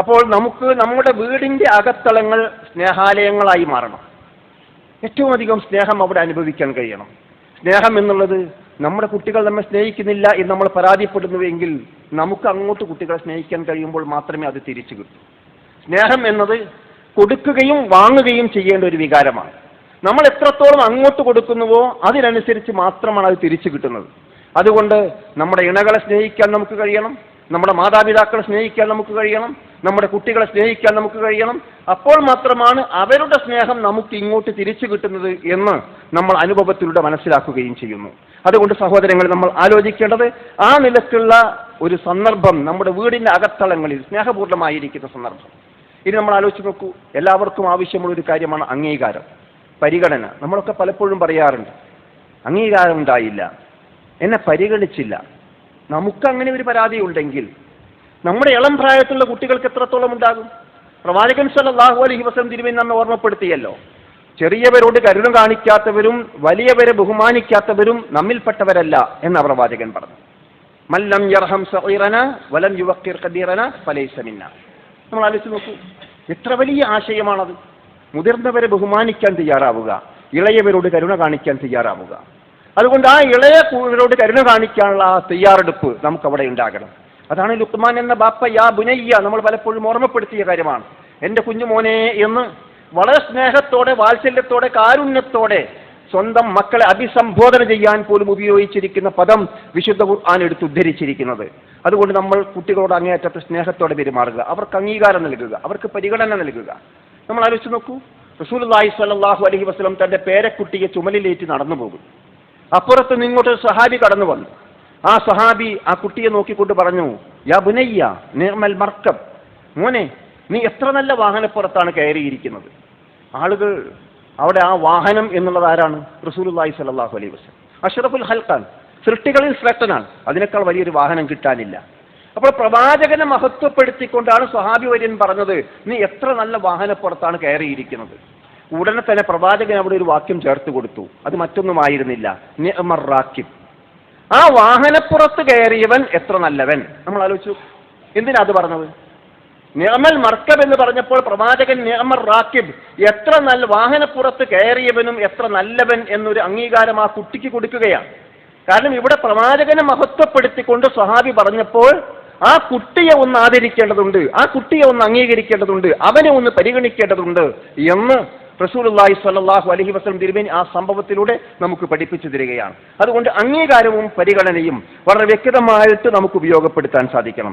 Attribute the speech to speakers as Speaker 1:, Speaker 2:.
Speaker 1: അപ്പോൾ നമുക്ക് നമ്മുടെ വീടിൻ്റെ അകത്തളങ്ങൾ സ്നേഹാലയങ്ങളായി മാറണം. ഏറ്റവും അധികം സ്നേഹം അവിടെ അനുഭവിക്കാൻ കഴിയണം. സ്നേഹം എന്നുള്ളത് നമ്മുടെ കുട്ടികൾ നമ്മെ സ്നേഹിക്കുന്നില്ല എന്ന് നമ്മൾ പരാതിപ്പെടുന്നുവെങ്കിൽ നമുക്ക് അങ്ങോട്ട് കുട്ടികളെ സ്നേഹിക്കാൻ കഴിയുമ്പോൾ മാത്രമേ അത് തിരിച്ചു കിട്ടൂ. സ്നേഹം എന്നത് കൊടുക്കുകയും വാങ്ങുകയും ചെയ്യേണ്ട ഒരു വികാരമാണ്. നമ്മൾ എത്രത്തോളം അങ്ങോട്ട് കൊടുക്കുന്നുവോ അതിനനുസരിച്ച് മാത്രമാണ് അത് തിരിച്ചു കിട്ടുന്നത്. അതുകൊണ്ട് നമ്മുടെ ഇണകളെ സ്നേഹിക്കാൻ നമുക്ക് കഴിയണം, നമ്മുടെ മാതാപിതാക്കളെ സ്നേഹിക്കാൻ നമുക്ക് കഴിയണം, നമ്മുടെ കുട്ടികളെ സ്നേഹിക്കാൻ നമുക്ക് കഴിയണം. അപ്പോൾ മാത്രമാണ് അവരുടെ സ്നേഹം നമുക്ക് ഇങ്ങോട്ട് തിരിച്ചു കിട്ടുന്നത് എന്ന് നമ്മൾ അനുഭവത്തിലൂടെ മനസ്സിലാക്കുകയും ചെയ്യുന്നു. അതുകൊണ്ട് സഹോദരങ്ങൾ, നമ്മൾ ആലോചിക്കേണ്ടത് ആ നിലക്കുള്ള ഒരു സന്ദർഭം നമ്മുടെ വീടിൻ്റെ അകത്തളങ്ങളിൽ സ്നേഹപൂർണ്ണമായിരിക്കുന്ന സന്ദർഭം. ഇനി നമ്മൾ ആലോചിച്ച് നോക്കൂ, എല്ലാവർക്കും ആവശ്യമുള്ള ഒരു കാര്യമാണ് അംഗീകാരം, പരിഗണന. നമ്മളൊക്കെ പലപ്പോഴും പറയാറുണ്ട്, അംഗീകാരം ഉണ്ടായില്ല, എന്നെ പരിഗണിച്ചില്ല. നമുക്കങ്ങനെ ഒരു പരാതി ഉണ്ടെങ്കിൽ നമ്മുടെ ഇളം പ്രായത്തിലുള്ള കുട്ടികൾക്ക് എത്രത്തോളം ഉണ്ടാകും? പ്രവാചകൻ സല്ലല്ലാഹു അലൈഹി വസല്ലം തിരുമേനി നമ്മെ ഓർമ്മപ്പെടുത്തിയല്ലോ, ചെറിയവരോട് കരുണ കാണിക്കാത്തവരും വലിയവരെ ബഹുമാനിക്കാത്തവരും നമ്മിൽപ്പെട്ടവരല്ല എന്ന പ്രവാചകൻ പറഞ്ഞു. മല്ലം യർഹം സഗീറന വലം യുവഖിർ കബീറന ഫലൈസ മിന്ന. നമ്മൾ ആലോചിച്ച് നോക്കൂ, എത്ര വലിയ ആശയമാണത്. മുതിർന്നവരെ ബഹുമാനിക്കാൻ തയ്യാറാവുക, ഇളയവരോട് കരുണ കാണിക്കാൻ തയ്യാറാവുക. അതുകൊണ്ട് ആ ഇളയവരോട് കരുണ കാണിക്കാനുള്ള ആ തയ്യാറെടുപ്പ് നമുക്കവിടെ ഉണ്ടാകണം. അതാണ് ലുക്മാൻ എന്ന ബാപ്പ യാ ബുനയ്യ നമ്മൾ പലപ്പോഴും ഓർമ്മപ്പെടുത്തിയ കാര്യമാണ്. എൻ്റെ കുഞ്ഞുമോനെ എന്ന് വളരെ സ്നേഹത്തോടെ, വാത്സല്യത്തോടെ, കാരുണ്യത്തോടെ സ്വന്തം മക്കളെ അഭിസംബോധന ചെയ്യാൻ പോലും ഉപയോഗിച്ചിരിക്കുന്ന പദം വിശുദ്ധ ഖുർആൻ എടുത്ത് ഉദ്ധരിച്ചിരിക്കുന്നത്. അതുകൊണ്ട് നമ്മൾ കുട്ടികളോട് അങ്ങേയറ്റത്തെ സ്നേഹത്തോടെ പെരുമാറുക, അവർക്ക് അംഗീകാരം നൽകുക, അവർക്ക് പരിഗണന നൽകുക. നമ്മൾ ആലോചിച്ച് നോക്കൂ, റസൂലുള്ളാഹി സ്വല്ലല്ലാഹു അലൈഹി വസല്ലം തൻ്റെ പേരക്കുട്ടിയെ ചുമലിലേറ്റ് നടന്നു പോകും. അപ്പുറത്ത് നിങ്ങോട്ട് സഹാബി കടന്നു വന്നു. ആ സഹാബി ആ കുട്ടിയെ നോക്കിക്കൊണ്ട് പറഞ്ഞു, യാ ബുനയ്യ നിഅമൽ മർക്കബ്, മോനെ നീ എത്ര നല്ല വാഹനപ്പുറത്താണ് കയറിയിരിക്കുന്നത്. ആളുകൾ അവിടെ ആ വാഹനം എന്നുള്ളത് ആരാണ്? റസൂലുള്ളാഹി സ്വല്ലല്ലാഹു അലൈഹി വസല്ലം, അഷ്റഫുൽ ഖൽഖാൻ, സൃഷ്ടികളിൽ ശ്രേഷ്ഠനാണ്. അതിനേക്കാൾ വലിയൊരു വാഹനം കിട്ടാനില്ല. അപ്പോൾ പ്രവാചകനെ മഹത്വപ്പെടുത്തിക്കൊണ്ടാണ് സ്വഹാബി വര്യൻ പറഞ്ഞത്, നീ എത്ര നല്ല വാഹനപ്പുറത്താണ് കയറിയിരിക്കുന്നത്. ഉടനെ തന്നെ പ്രവാചകൻ അവിടെ ഒരു വാക്യം ചേർത്ത് കൊടുത്തു. അത് മറ്റൊന്നുമായിരുന്നില്ല, നിഅമർ റാക്കിബ്, ആ വാഹനപ്പുറത്ത് കയറിയവൻ എത്ര നല്ലവൻ. നമ്മൾ ആലോചിച്ചു, എന്തിനാ അത് പറഞ്ഞത്? നിഅമൽ മർക്കബ് എന്ന് പറഞ്ഞപ്പോൾ പ്രവാചകൻ നിഅമർ റാക്കിബ്, എത്ര നല്ല വാഹനപ്പുറത്ത് കയറിയവനും എത്ര നല്ലവൻ എന്നൊരു അംഗീകാരം ആ കുട്ടിക്ക് കൊടുക്കുകയാണ്. കാരണം ഇവിടെ പ്രവാചകനെ മഹത്വപ്പെടുത്തിക്കൊണ്ട് സ്വഹാബി പറഞ്ഞപ്പോൾ ആ കുട്ടിയെ ഒന്ന് ആദരിക്കേണ്ടതുണ്ട്, ആ കുട്ടിയെ ഒന്ന് അംഗീകരിക്കേണ്ടതുണ്ട്, അവനെ ഒന്ന് പരിഗണിക്കേണ്ടതുണ്ട് എന്ന് റസൂലുള്ളാഹി സ്വല്ലല്ലാഹു അലൈഹി വസല്ലം തിരുമേനി ആ സംഭവത്തിലൂടെ നമുക്ക് പഠിപ്പിച്ചു തരികയാണ്. അതുകൊണ്ട് അംഗീകാരവും പരിഗണനയും വളരെ വ്യക്തമായിട്ട് നമുക്ക് ഉപയോഗപ്പെടുത്താൻ സാധിക്കണം.